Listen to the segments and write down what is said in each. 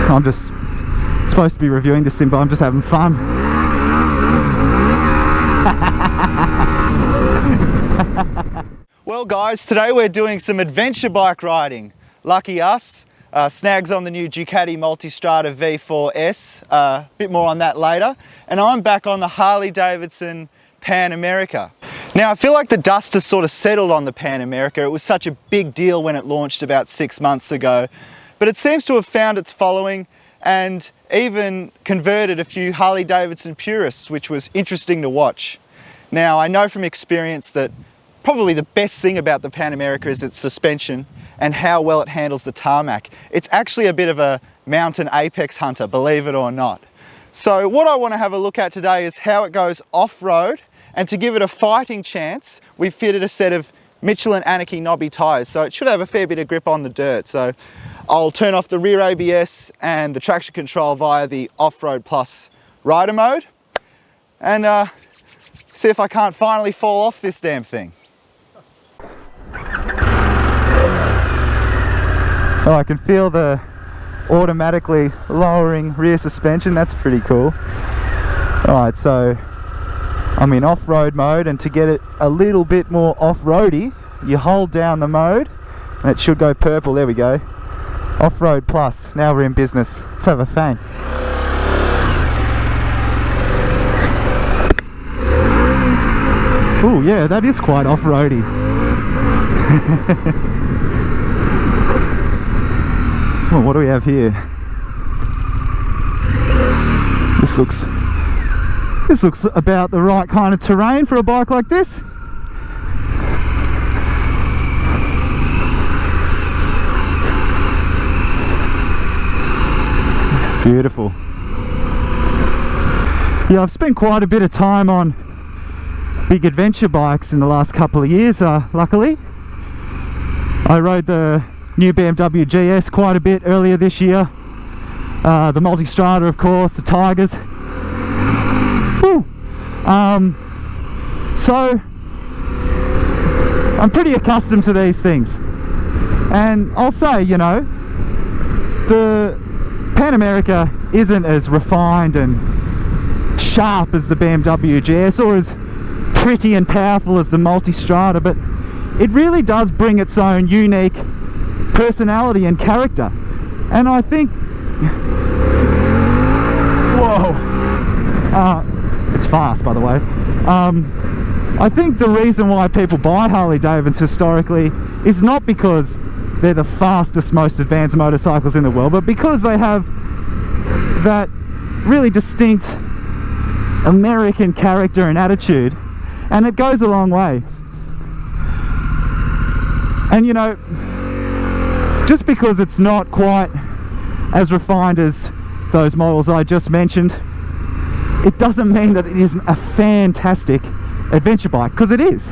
I'm just supposed to be reviewing this thing, but I'm just having fun. Well guys, today we're doing some adventure bike riding. Lucky us. Snag's on the new Ducati Multistrada V4 S. A bit more on that later. And I'm back on the Harley-Davidson Pan America. Now I feel like the dust has sort of settled on the Pan America. It was such a big deal when it launched about 6 months ago. But it seems to have found its following and even converted a few Harley-Davidson purists, which was interesting to watch. Now I know from experience that probably the best thing about the Pan America is its suspension and how well it handles the tarmac. It's actually a bit of a mountain apex hunter, believe it or not. So what I want to have a look at today is how it goes off-road, and to give it a fighting chance, we've fitted a set of Michelin Anarchy knobby tyres, so it should have a fair bit of grip on the dirt. So I'll turn off the rear ABS and the traction control via the Off-Road Plus rider mode, and see if I can't finally fall off this damn thing. Oh, I can feel the automatically lowering rear suspension. That's pretty cool. Alright, so I'm in off-road mode, and to get it a little bit more off-roady, you hold down the mode and it should go purple. There we go. Off-Road Plus. Now we're in business. Let's have a fang. Oh yeah, that is quite off-roady. Oh, what do we have here? This looks about the right kind of terrain for a bike like this. Beautiful. Yeah, I've spent quite a bit of time on big adventure bikes in the last couple of years, luckily. I rode the new BMW GS quite a bit earlier this year. The Multistrada, of course, the Tigers. Woo! So I'm pretty accustomed to these things, and I'll say, you know, the Pan America isn't as refined and sharp as the BMW GS, or as pretty and powerful as the Multistrada, but it really does bring its own unique personality and character. And I think, whoa, it's fast, by the way. I think the reason why people buy Harley-Davidsons historically is not because they're the fastest, most advanced motorcycles in the world, but because they have that really distinct American character and attitude, and it goes a long way. And you know, just because it's not quite as refined as those models I just mentioned, it doesn't mean that it isn't a fantastic adventure bike, because it is.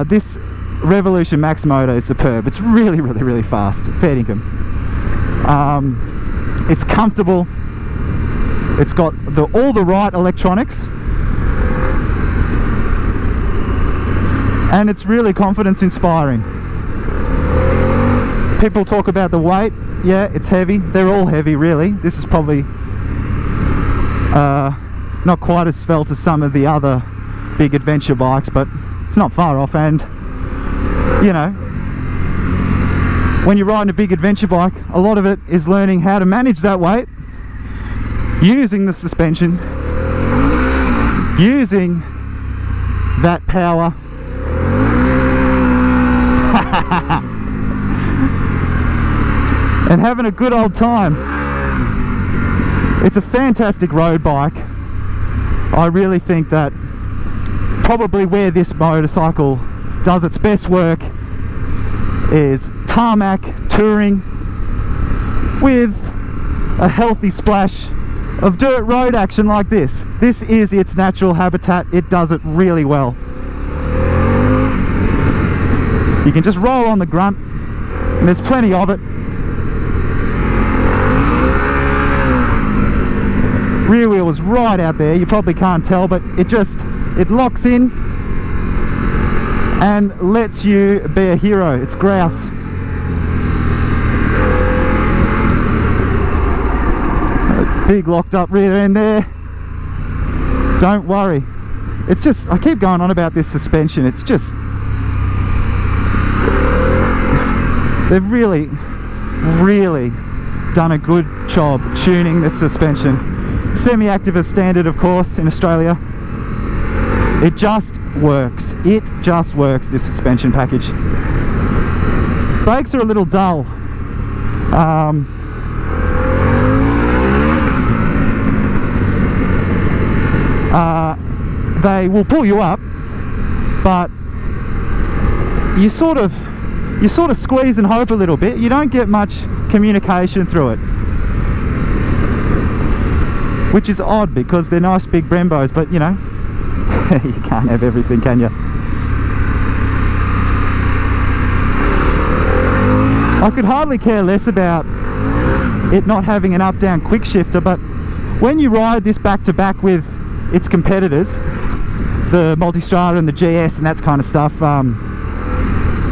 This Revolution Max Moto is superb. It's really, really, really fast. Fair dinkum. It's comfortable. It's got all the right electronics, and it's really confidence inspiring. People talk about the weight. Yeah, it's heavy. They're all heavy, really. This is probably not quite as svelte as some of the other big adventure bikes, but it's not far off. And you know, when you're riding a big adventure bike, a lot of it is learning how to manage that weight, using the suspension, using that power. And having a good old time. It's a fantastic road bike. I really think that probably where this motorcycle does its best work is tarmac touring with a healthy splash of dirt road action like this. This is its natural habitat. It does it really well. You can just roll on the grunt, and there's plenty of it. Rear wheel is right out there. You probably can't tell, but it locks in and lets you be a hero. It's grouse. Big locked up rear end there. Don't worry. It's just, I keep going on about this suspension. It's just, they've really done a good job tuning this suspension. Semi-active as standard, of course, in Australia. It just works. It just works, this suspension package. Brakes are a little dull. They will pull you up, but you sort of squeeze and hope a little bit. You don't get much communication through it, which is odd because they're nice big Brembos, but you know, you can't have everything, can you? I could hardly care less about it not having an up-down quick shifter, but when you ride this back to back with its competitors, the Multistrada and the GS and that kind of stuff,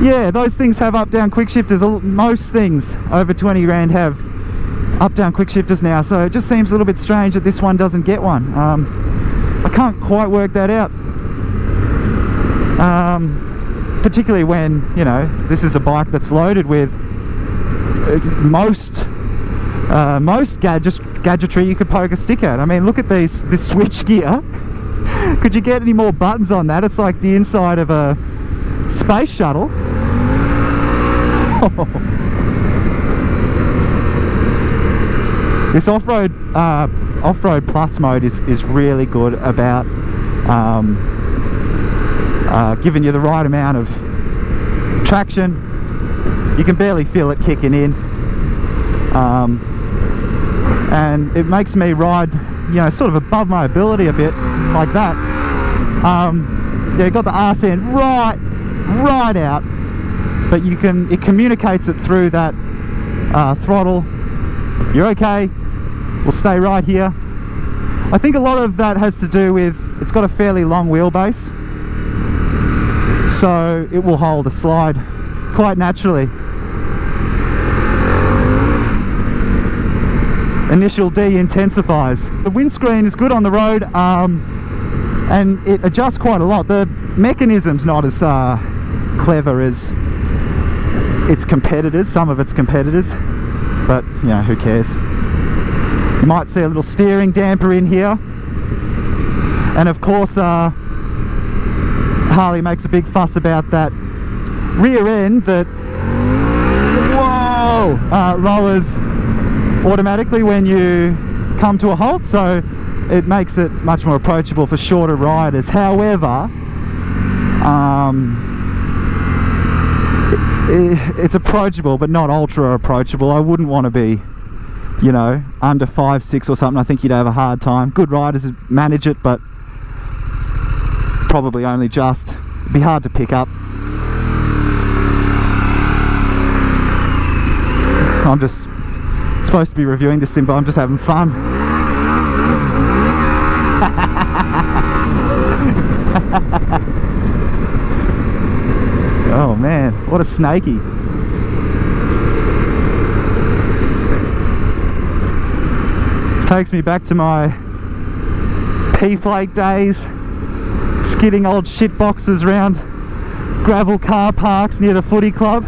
yeah, those things have up-down quick shifters. Most things over 20 grand have up-down quick shifters now, so it just seems a little bit strange that this one doesn't get one. I can't quite work that out, particularly when, you know, this is a bike that's loaded with most gadgetry you could poke a stick at. I mean, look at this switch gear. Could you get any more buttons on that? It's like the inside of a space shuttle. This off-road plus mode is really good about giving you the right amount of traction. You can barely feel it kicking in, and it makes me ride, you know, sort of above my ability a bit, like that. Yeah, you got the arse end right out, but it communicates it through that throttle. You're okay, we'll stay right here. I think a lot of that has to do with it's got a fairly long wheelbase, so it will hold a slide quite naturally. Initial D intensifies. The windscreen is good on the road, and it adjusts quite a lot. The mechanism's not as clever as its competitors, some of its competitors, but you know, who cares. You might see a little steering damper in here, and of course Harley makes a big fuss about that rear end that lowers automatically when you come to a halt, so it makes it much more approachable for shorter riders. However, it's approachable but not ultra approachable. I wouldn't want to be, you know, under 5'6" or something. I think you'd have a hard time. Good riders manage it, but probably only just. It'd be hard to pick up. I'm just supposed to be reviewing this thing, but I'm just having fun. Oh man, what a snaky. Takes me back to my P-plate days, skidding old shit boxes round gravel car parks near the footy club.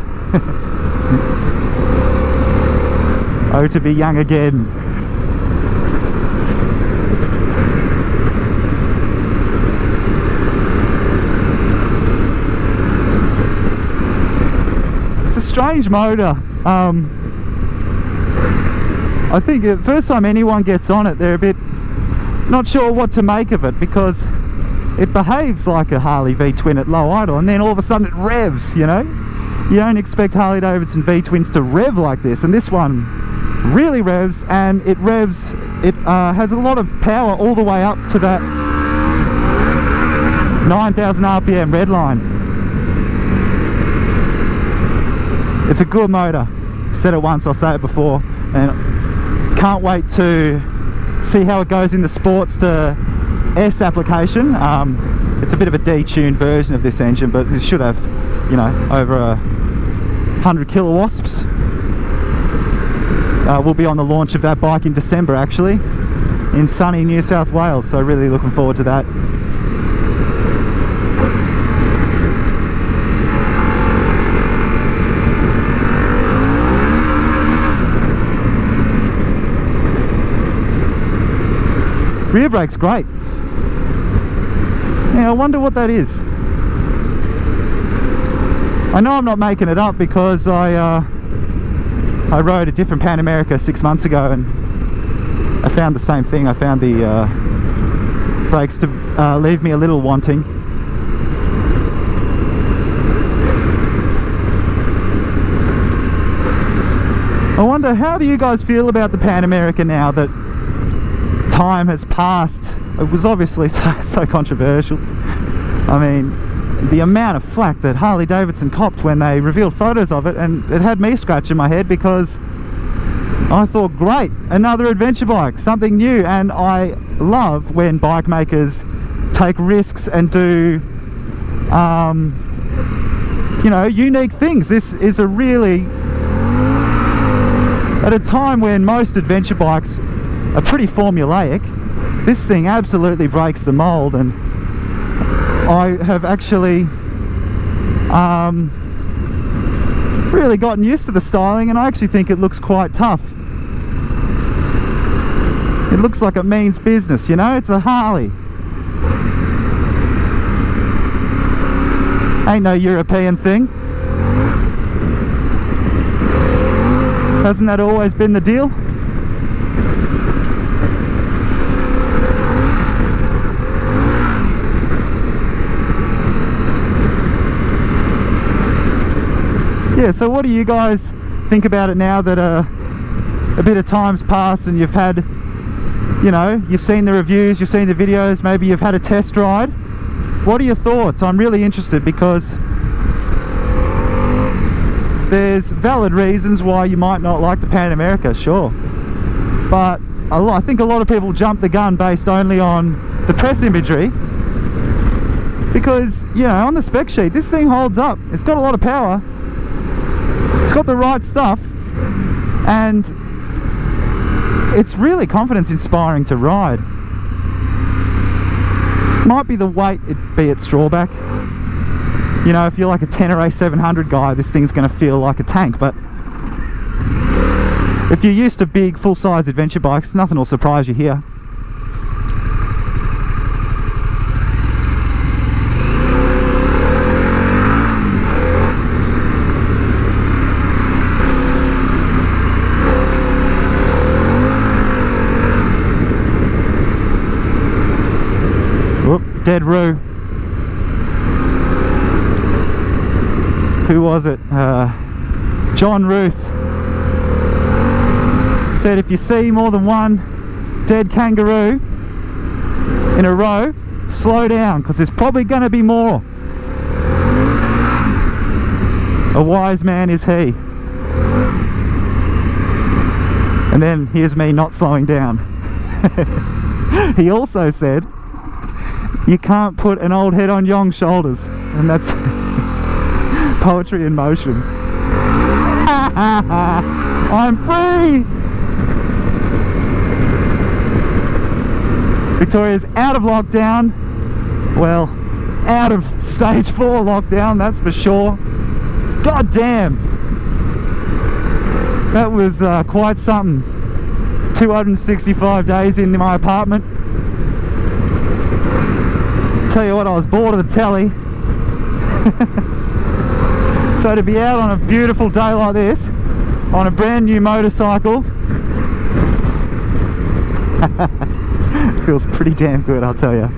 Oh, to be young again. It's a strange motor. I think the first time anyone gets on it, they're a bit not sure what to make of it, because it behaves like a Harley V-twin at low idle, and then all of a sudden it revs, you know? You don't expect Harley-Davidson V-twins to rev like this, and this one really revs, and it has a lot of power all the way up to that 9,000 RPM red line. It's a good motor. I've said it once, I'll say it before, and can't wait to see how it goes in the sports to S application. It's a bit of a detuned version of this engine, but it should have, you know, over 100 kilowasps. We'll be on the launch of that bike in December, actually. in sunny New South Wales, so really looking forward to that. Rear brake's great. Yeah, I wonder what that is. I know I'm not making it up because I rode a different Pan America 6 months ago and I found the same thing. I found the brakes to leave me a little wanting. I wonder, how do you guys feel about the Pan America now that time has passed? It was obviously so controversial. I mean, the amount of flack that Harley-Davidson copped when they revealed photos of it, and it had me scratching my head because I thought, great, another adventure bike, something new. And I love when bike makers take risks and do you know, unique things. This is a really, at a time when most adventure bikes are pretty formulaic, this thing absolutely breaks the mold. And I have actually really gotten used to the styling, and I actually think it looks quite tough. It looks like it means business, you know. It's a Harley. Ain't no European thing. Hasn't that always been the deal? Yeah, so what do you guys think about it now that a bit of time's passed and you've had, you know, you've seen the reviews, you've seen the videos, maybe you've had a test ride? What are your thoughts? I'm really interested because there's valid reasons why you might not like the Pan America, sure. But I think a lot of people jump the gun based only on the press imagery. Because, you know, on the spec sheet, this thing holds up. It's got a lot of power. It's got the right stuff, and it's really confidence inspiring to ride. Might be the weight, be its drawback. You know, if you're like a 10 700 guy, this thing's going to feel like a tank. But if you're used to big full-size adventure bikes, nothing will surprise you here. Dead Roo. Who was it? John Ruth said if you see more than one dead kangaroo in a row, slow down because there's probably going to be more. A wise man is he. And then here's me not slowing down. He also said you can't put an old head on young shoulders, and that's poetry in motion. I'm free! Victoria's out of lockdown. Well, out of stage 4 lockdown, that's for sure. God damn! That was quite something. 265 days in my apartment. Tell you what, I was bored of the telly. So to be out on a beautiful day like this, on a brand new motorcycle, feels pretty damn good, I'll tell you.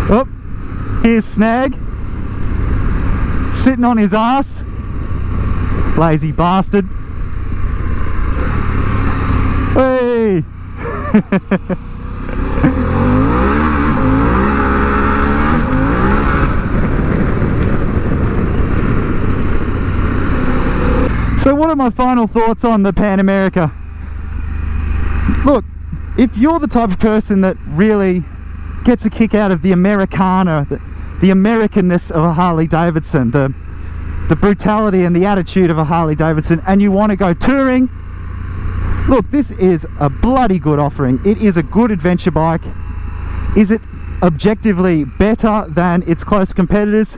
Oh, here's Snag, sitting on his ass. Lazy bastard. Hey! So what are my final thoughts on the Pan America? Look, if you're the type of person that really gets a kick out of the Americana, the Americanness of a Harley-Davidson, the brutality and the attitude of a Harley-Davidson, and you want to go touring, look, this is a bloody good offering. It is a good adventure bike. Is it objectively better than its close competitors?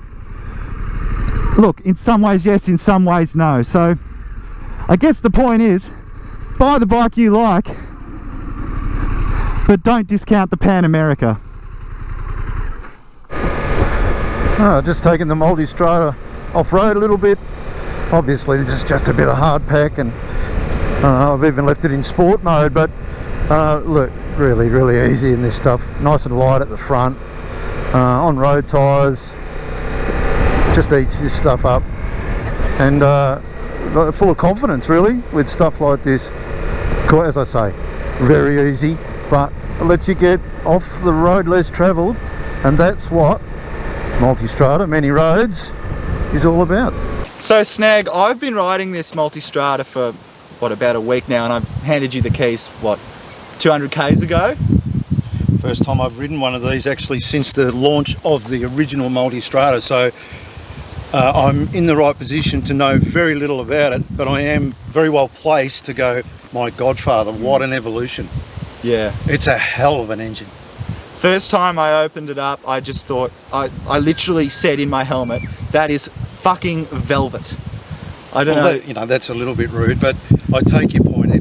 Look, in some ways yes, in some ways no. So I guess the point is, buy the bike you like, but don't discount the Pan America. Just taking the Multistrada off-road a little bit. Obviously this is just a bit of hard pack, and I've even left it in sport mode, but look, really easy in this stuff. Nice and light at the front, on road tyres. Just eats this stuff up, and full of confidence really with stuff like this. As I say, very easy, but it lets you get off the road less travelled, and that's what Multistrada, many roads, is all about. So Snag, I've been riding this Multistrada for what, about a week now, and I've handed you the keys, what, 200 k's ago? First time I've ridden one of these actually since the launch of the original Multistrada, so I'm in the right position to know very little about it, but I am very well placed to go, my godfather, what an evolution. Yeah. It's a hell of an engine. First time I opened it up, I just thought, I literally said in my helmet, that is fucking velvet. I don't know. You know, that's a little bit rude, but I take your point.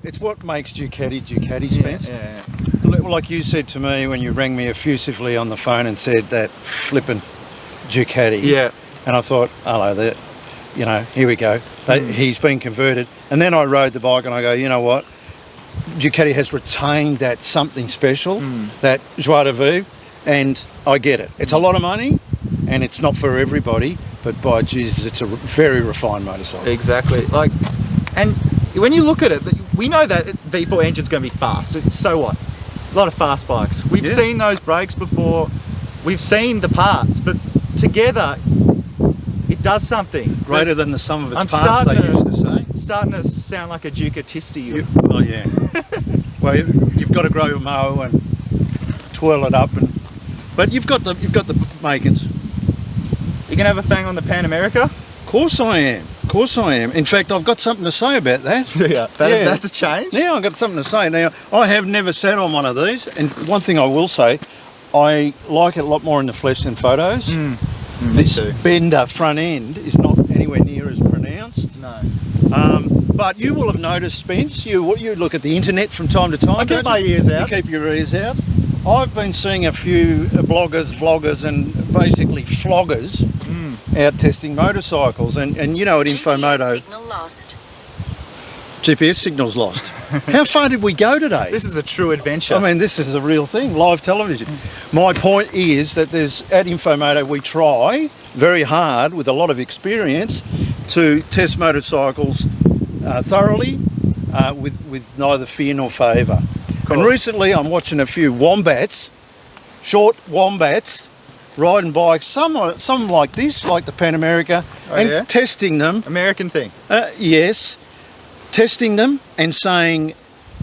It's what makes Ducati, Spence. Yeah. Like you said to me when you rang me effusively on the phone and said that flippin' Ducati. Yeah. And I thought, hello there, you know, here we go. He's been converted. And then I rode the bike and I go, you know what? Ducati has retained that something special, that joie de vivre, and I get it. It's a lot of money and it's not for everybody, but by Jesus, it's a very refined motorcycle. Exactly. Like, and when you look at it, we know that V4 engine's going to be fast. So what? A lot of fast bikes. We've seen those brakes before. We've seen the parts, but together it does something. Greater than the sum of its parts, they used to say. Starting to sound like a Ducati to you. Oh yeah. Well, you've got to grow a mow and twirl it up, but you've got the makings. You gonna have a fang on the Pan America? Of course I am. In fact, I've got something to say about that. That's a change. Now I've got something to say. Now, I have never sat on one of these, and one thing I will say, I like it a lot more in the flesh than photos. This bender front end is not anywhere near as pronounced. No. But you will have noticed, Spence, you look at the internet from time to time. I keep my ears out. You keep your ears out. I've been seeing a few bloggers, vloggers, and basically floggers out testing motorcycles, and you know at InfoMoto... Signal lost. GPS signal's lost. How far did we go today? This is a true adventure. I mean, this is a real thing, live television. My point is that at InfoMoto we try very hard with a lot of experience to test motorcycles thoroughly with neither fear nor favour. And recently I'm watching a few wombats, short wombats, riding bikes, some like this, like the Pan America, testing them. American thing. Yes, testing them and saying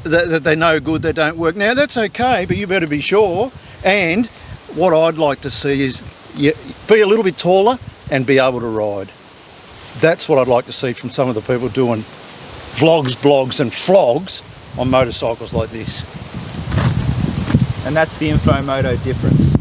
that they're no good, they don't work. Now that's okay, but you better be sure. And what I'd like to see is be a little bit taller and be able to ride. That's what I'd like to see from some of the people doing vlogs, blogs and flogs on motorcycles like this. And that's the InfoMoto difference.